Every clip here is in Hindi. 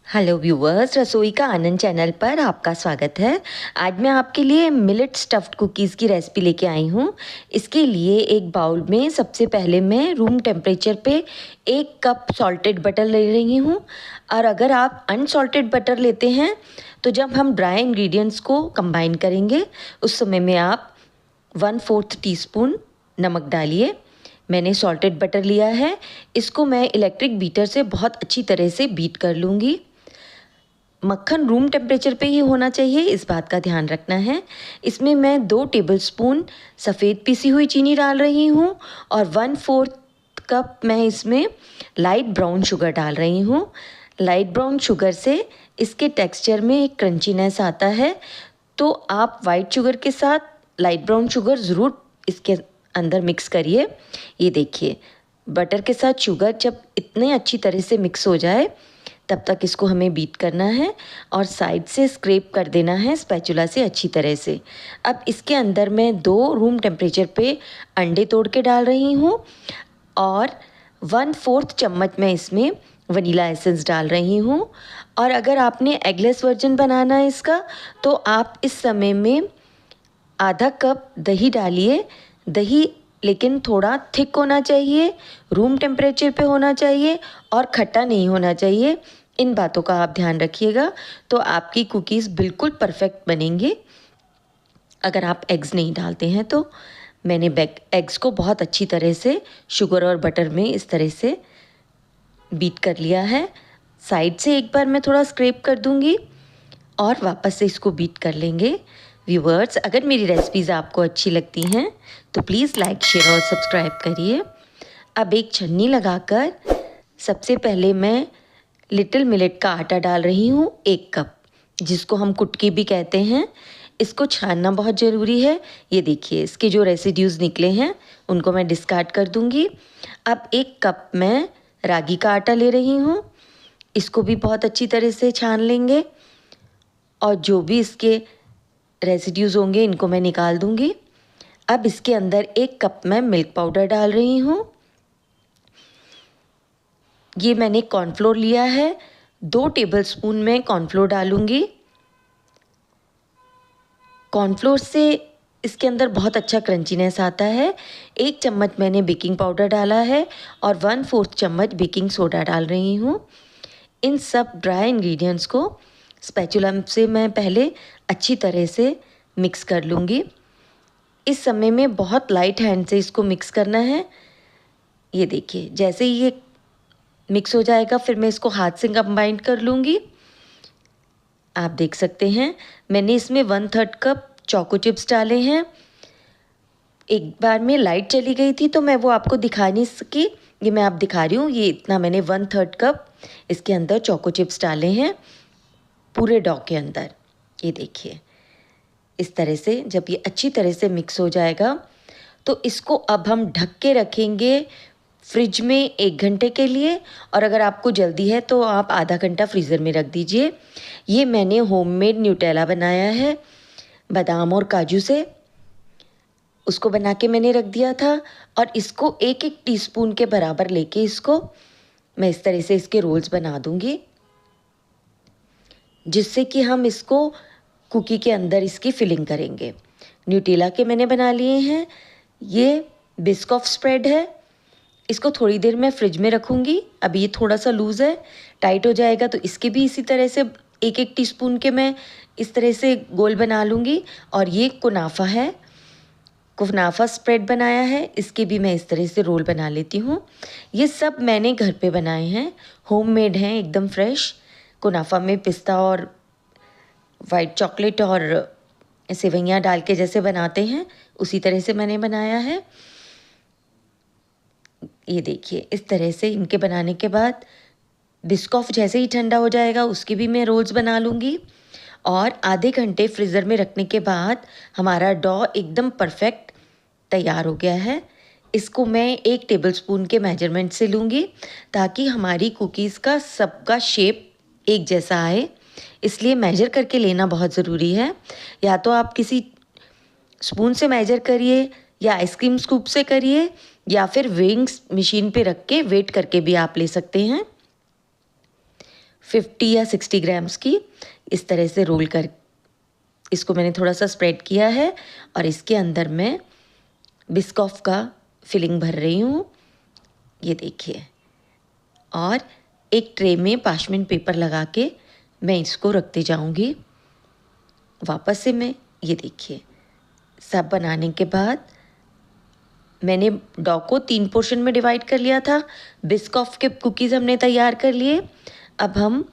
हेलो व्यूवर्स, रसोई का आनंद चैनल पर आपका स्वागत है। आज मैं आपके लिए मिलेट स्टफ्ड कुकीज़ की रेसिपी लेके आई हूँ। इसके लिए एक बाउल में सबसे पहले मैं रूम टेम्परेचर पे 1 कप सॉल्टेड बटर ले रही हूँ। और अगर आप अनसॉल्टेड बटर लेते हैं तो जब हम ड्राई इंग्रेडिएंट्स को कंबाइन करेंगे उस समय में आप 1/4 टीस्पून नमक डालिए। मैंने सॉल्टेड बटर लिया है, इसको मैं इलेक्ट्रिक बीटर से बहुत अच्छी तरह से बीट कर लूँगी। मक्खन रूम टेम्परेचर पे ही होना चाहिए, इस बात का ध्यान रखना है। इसमें मैं 2 टेबलस्पून सफ़ेद पिसी हुई चीनी डाल रही हूँ और 1/4 कप मैं इसमें लाइट ब्राउन शुगर डाल रही हूँ। लाइट ब्राउन शुगर से इसके टेक्सचर में एक क्रंचीनेस आता है, तो आप वाइट शुगर के साथ लाइट ब्राउन शुगर ज़रूर इसके अंदर मिक्स करिए। ये देखिए, बटर के साथ शुगर जब इतने अच्छी तरह से मिक्स हो जाए तब तक इसको हमें बीट करना है और साइड से स्क्रैप कर देना है स्पैचुला से अच्छी तरह से। अब इसके अंदर मैं 2 रूम टेम्परेचर पे अंडे तोड़ के डाल रही हूँ और 1/4 चम्मच मैं इसमें वनीला एसेंस डाल रही हूँ। और अगर आपने एगलेस वर्जन बनाना है इसका, तो आप इस समय में आधा कप दही डालिए। दही लेकिन थोड़ा थिक होना चाहिए, रूम टेम्परेचर पे होना चाहिए और खट्टा नहीं होना चाहिए। इन बातों का आप ध्यान रखिएगा तो आपकी कुकीज़ बिल्कुल परफेक्ट बनेंगे। अगर आप एग्स नहीं डालते हैं तो मैंने एग्स को बहुत अच्छी तरह से शुगर और बटर में इस तरह से बीट कर लिया है। साइड से एक बार मैं थोड़ा स्क्रैप कर दूंगी और वापस से इसको बीट कर लेंगे। व्यूवर्स, अगर मेरी रेसिपीज़ आपको अच्छी लगती हैं तो प्लीज़ लाइक, शेयर और सब्सक्राइब करिए। अब एक छन्नी लगाकर सबसे पहले मैं लिटिल मिलेट का आटा डाल रही हूँ 1 कप, जिसको हम कुटकी भी कहते हैं। इसको छानना बहुत ज़रूरी है। ये देखिए, इसके जो रेसिड्यूज़ निकले हैं उनको मैं डिस्कार्ड कर दूँगी। अब 1 कप मैं रागी का आटा ले रही हूँ, इसको भी बहुत अच्छी तरह से छान लेंगे और जो भी इसके रेसिड्यूज़ होंगे इनको मैं निकाल दूँगी। अब इसके अंदर 1 कप मैं मिल्क पाउडर डाल रही हूँ। ये मैंने कॉर्नफ्लोर लिया है, 2 टेबलस्पून मैं कॉर्नफ्लोर डालूँगी। कॉर्नफ्लोर से इसके अंदर बहुत अच्छा क्रंचीनेस आता है। 1 चम्मच मैंने बेकिंग पाउडर डाला है और 1/4 चम्मच बेकिंग सोडा डाल रही हूँ। इन सब ड्राई इंग्रेडिएंट्स को स्पैचुला से मैं पहले अच्छी तरह से मिक्स कर लूँगी। इस समय में बहुत लाइट हैंड से इसको मिक्स करना है। ये देखिए, जैसे ही ये मिक्स हो जाएगा फिर मैं इसको हाथ से कंबाइन कर लूँगी। आप देख सकते हैं मैंने इसमें 1/3 कप चोको चिप्स डाले हैं। एक बार में लाइट चली गई थी तो मैं वो आपको दिखा नहीं सकी, ये मैं आप दिखा रही हूँ। ये इतना मैंने 1/3 कप इसके अंदर चोको चिप्स डाले हैं पूरे डो के अंदर। ये देखिए, इस तरह से जब ये अच्छी तरह से मिक्स हो जाएगा तो इसको अब हम ढक के रखेंगे फ्रिज में 1 घंटे के लिए। और अगर आपको जल्दी है तो आप आधा घंटा फ्रीज़र में रख दीजिए। ये मैंने होममेड न्यूटेला बनाया है बादाम और काजू से, उसको बना के मैंने रख दिया था। और इसको 1-1 टीस्पून के बराबर लेके इसको मैं इस तरह से इसके रोल्स बना दूंगी, जिससे कि हम इसको कुकी के अंदर इसकी फिलिंग करेंगे। न्यूटेला के मैंने बना लिए हैं। ये बिस्कॉफ स्प्रेड है, इसको थोड़ी देर मैं फ्रिज में रखूँगी। अभी ये थोड़ा सा लूज़ है, टाइट हो जाएगा तो इसके भी इसी तरह से 1-1 टीस्पून के मैं इस तरह से गोल बना लूँगी। और ये कुनाफा है, कुनाफा स्प्रेड बनाया है, इसके भी मैं इस तरह से रोल बना लेती हूँ। ये सब मैंने घर पे बनाए हैं, होममेड हैं, एकदम फ्रेश। कुनाफा में पिस्ता और वाइट चॉकलेट और सेवइयाँ डाल के जैसे बनाते हैं उसी तरह से मैंने बनाया है। ये देखिए, इस तरह से इनके बनाने के बाद बिस्कॉफ जैसे ही ठंडा हो जाएगा उसके भी मैं रोल्स बना लूँगी। और आधे घंटे फ्रीज़र में रखने के बाद हमारा डो एकदम परफेक्ट तैयार हो गया है। इसको मैं 1 टेबलस्पून के मेजरमेंट से लूँगी ताकि हमारी कुकीज़ का सबका शेप एक जैसा आए, इसलिए मेजर करके लेना बहुत ज़रूरी है। या तो आप किसी स्पून से मेजर करिए या आइसक्रीम स्कूप से करिए या फिर वेइंग मशीन पे रख के वेट करके भी आप ले सकते हैं। 50 या 60 ग्राम्स की इस तरह से रोल कर इसको मैंने थोड़ा सा स्प्रेड किया है और इसके अंदर मैं बिस्कॉफ का फिलिंग भर रही हूँ, ये देखिए। और एक ट्रे में पार्चमेंट पेपर लगा के मैं इसको रखते जाऊँगी। वापस से मैं ये देखिए सब बनाने के बाद मैंने डॉ को 3 पोर्शन में डिवाइड कर लिया था। बिस्कॉफ के कुकीज़ हमने तैयार कर लिए। अब हम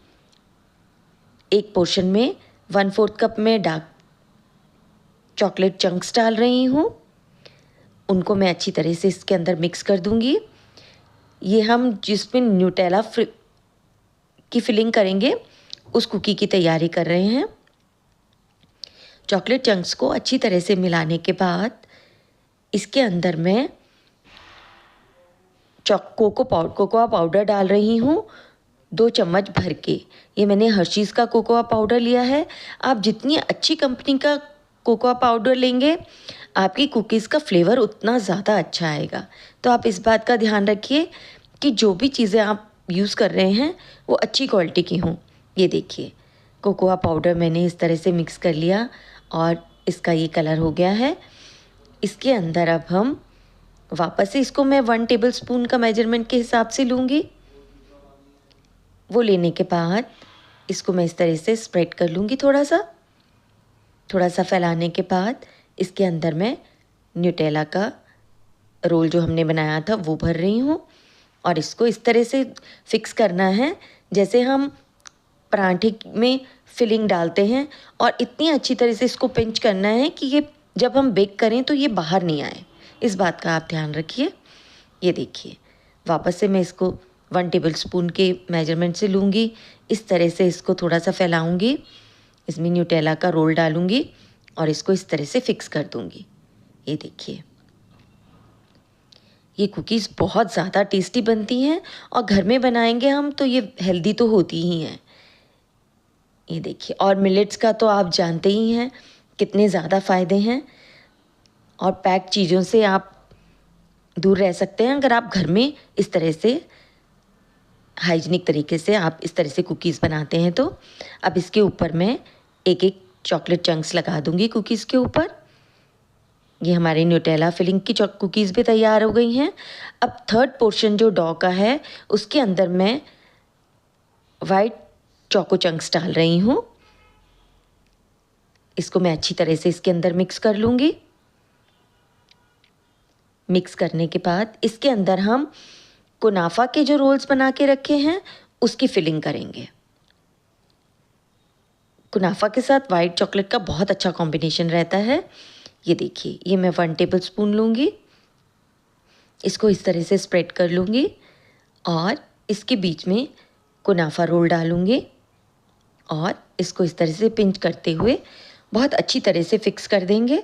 एक पोर्शन में 1/4 कप में डार्क चॉकलेट चंक्स डाल रही हूँ। उनको मैं अच्छी तरह से इसके अंदर मिक्स कर दूँगी। ये हम जिसमें न्यूटेला की फिलिंग करेंगे उस कुकी की तैयारी कर रहे हैं। चॉकलेट चंक्स को अच्छी तरह से मिलाने के बाद इसके अंदर मैं कोकोआ पाउडर डाल रही हूँ 2 चम्मच भर के। ये मैंने हर्शीज़ का कोकोआ पाउडर लिया है। आप जितनी अच्छी कंपनी का कोकोआ पाउडर लेंगे आपकी कुकीज़ का फ्लेवर उतना ज़्यादा अच्छा आएगा। तो आप इस बात का ध्यान रखिए कि जो भी चीज़ें आप यूज़ कर रहे हैं वो अच्छी क्वालिटी की हों। ये देखिए कोकोआ पाउडर मैंने इस तरह से मिक्स कर लिया और इसका ये कलर हो गया है। इसके अंदर अब हम वापस से इसको मैं 1 टेबलस्पून का मेजरमेंट के हिसाब से लूँगी। वो लेने के बाद इसको मैं इस तरह से स्प्रेड कर लूँगी थोड़ा सा फैलाने के बाद इसके अंदर मैं न्यूटेला का रोल जो हमने बनाया था वो भर रही हूँ और इसको इस तरह से फिक्स करना है जैसे हम पराठे में फिलिंग डालते हैं और इतनी अच्छी तरह से इसको पिंच करना है कि ये जब हम बेक करें तो ये बाहर नहीं आए। इस बात का आप ध्यान रखिए। ये देखिए वापस से मैं इसको 1 टेबलस्पून के मेजरमेंट से लूँगी। इस तरह से इसको थोड़ा सा फैलाऊँगी, इसमें न्यूटेला का रोल डालूँगी और इसको इस तरह से फिक्स कर दूँगी। ये देखिए ये कुकीज़ बहुत ज़्यादा टेस्टी बनती हैं और घर में बनाएंगे हम तो ये हेल्दी तो होती ही हैं। ये देखिए और मिलेट्स का तो आप जानते ही हैं कितने ज़्यादा फ़ायदे हैं और पैक चीज़ों से आप दूर रह सकते हैं अगर आप घर में इस तरह से हाइजीनिक तरीके से आप इस तरह से कुकीज़ बनाते हैं तो। अब इसके ऊपर मैं एक चॉकलेट चंक्स लगा दूँगी कुकीज़ के ऊपर। ये हमारी न्यूटेला फिलिंग की कुकीज़ भी तैयार हो गई हैं। अब 3rd पोर्शन जो डॉ का है उसके अंदर मैं वाइट चोको चंक्स डाल रही हूँ। इसको मैं अच्छी तरह से इसके अंदर मिक्स कर लूँगी। मिक्स करने के बाद इसके अंदर हम कुनाफा के जो रोल्स बना के रखे हैं उसकी फिलिंग करेंगे। कुनाफा के साथ वाइट चॉकलेट का बहुत अच्छा कॉम्बिनेशन रहता है। ये देखिए ये मैं 1 टेबलस्पून लूँगी, इसको इस तरह से स्प्रेड कर लूँगी और इसके बीच में कुनाफा रोल डालूँगी और इसको इस तरह से पिंच करते हुए बहुत अच्छी तरह से फिक्स कर देंगे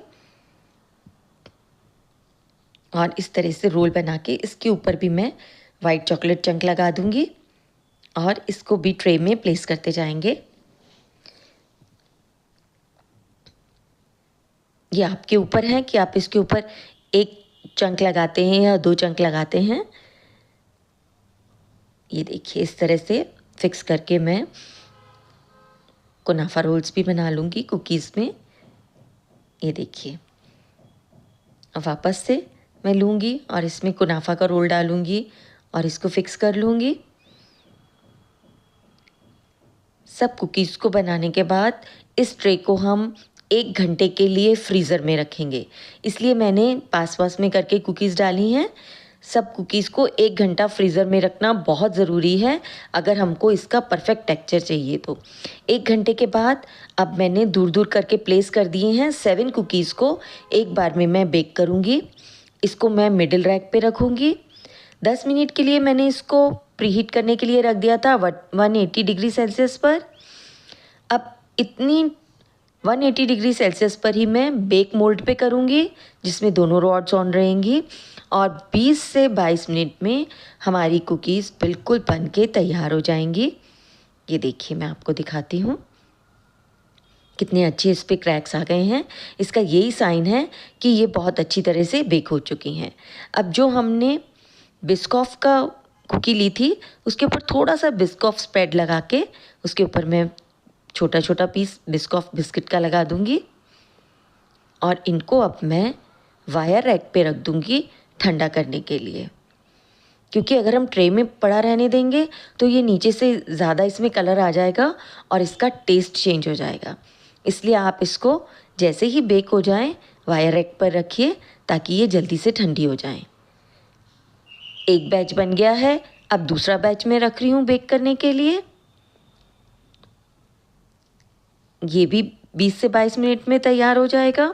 और इस तरह से रोल बना के इसके ऊपर भी मैं वाइट चॉकलेट चंक लगा दूँगी और इसको भी ट्रे में प्लेस करते जाएंगे। ये आपके ऊपर है कि आप इसके ऊपर 1 चंक लगाते हैं या 2 चंक लगाते हैं। ये देखिए इस तरह से फिक्स करके मैं कुनाफा रोल्स भी बना लूँगी कुकीज़ में। ये देखिए वापस से मैं लूँगी और इसमें कुनाफा का रोल डालूँगी और इसको फिक्स कर लूँगी। सब कुकीज़ को बनाने के बाद इस ट्रे को हम 1 घंटे के लिए फ्रीज़र में रखेंगे। इसलिए मैंने पास में करके कुकीज़ डाली हैं। सब कुकीज़ को 1 घंटा फ्रीज़र में रखना बहुत ज़रूरी है अगर हमको इसका परफेक्ट टेक्सचर चाहिए तो। 1 घंटे के बाद अब मैंने दूर दूर करके प्लेस कर दिए हैं 7 कुकीज़ को एक बार में मैं बेक करूँगी। इसको मैं मिडिल रैक पे रखूँगी। 10 मिनट के लिए मैंने इसको प्रीहीट करने के लिए रख दिया था 180 डिग्री सेल्सियस पर। अब इतनी 180 डिग्री सेल्सियस पर ही मैं बेक मोल्ड पे करूँगी जिसमें दोनों रॉड्स ऑन रहेंगी और 20 से 22 मिनट में हमारी कुकीज़ बिल्कुल बन के तैयार हो जाएंगी। ये देखिए मैं आपको दिखाती हूँ कितने अच्छे इस पे क्रैक्स आ गए हैं। इसका यही साइन है कि ये बहुत अच्छी तरह से बेक हो चुकी हैं। अब जो हमने बिस्कॉफ का कुकी ली थी, उसके ऊपर थोड़ा सा बिस्कॉफ स्प्रेड लगा के उसके ऊपर मैं छोटा छोटा पीस बिस्कॉफ बिस्किट का लगा दूंगी और इनको अब मैं वायर रैक पे रख दूंगी ठंडा करने के लिए। क्योंकि अगर हम ट्रे में पड़ा रहने देंगे तो ये नीचे से ज़्यादा इसमें कलर आ जाएगा और इसका टेस्ट चेंज हो जाएगा। इसलिए आप इसको जैसे ही बेक हो जाएं वायर रैक पर रखिए ताकि ये जल्दी से ठंडी हो जाएं। एक बैच बन गया है, अब दूसरा बैच मैं रख रही हूँ बेक करने के लिए। ये भी 20 से 22 मिनट में तैयार हो जाएगा।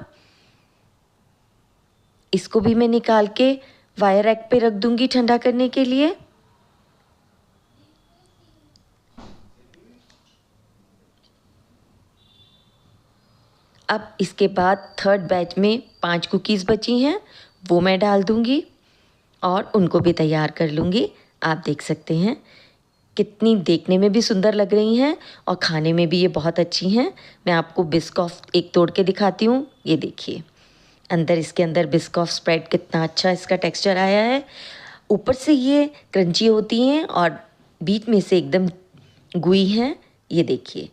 इसको भी मैं निकाल के वायर रैक पे रख दूंगी ठंडा करने के लिए। अब इसके बाद थर्ड बैच में 5 कुकीज़ बची हैं, वो मैं डाल दूंगी और उनको भी तैयार कर लूँगी। आप देख सकते हैं कितनी देखने में भी सुंदर लग रही हैं और खाने में भी ये बहुत अच्छी हैं। मैं आपको बिस्कॉफ एक तोड़ के दिखाती हूँ। ये देखिए इसके अंदर बिस्कॉफ स्प्रेड कितना अच्छा इसका टेक्सचर आया है। ऊपर से ये क्रंची होती हैं और बीच में से एकदम गुई हैं। ये देखिए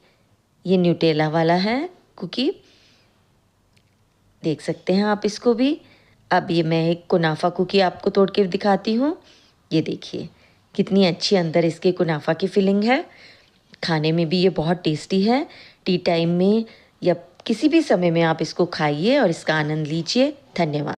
ये न्यूटेला वाला है कुकी, देख सकते हैं आप इसको भी। अब ये मैं एक कुनाफा कुकी आपको तोड़ के दिखाती हूँ। ये देखिए कितनी अच्छी अंदर इसके कुनाफा की फिलिंग है। खाने में भी ये बहुत टेस्टी है। टी टाइम में या किसी भी समय में आप इसको खाइए और इसका आनंद लीजिए। धन्यवाद।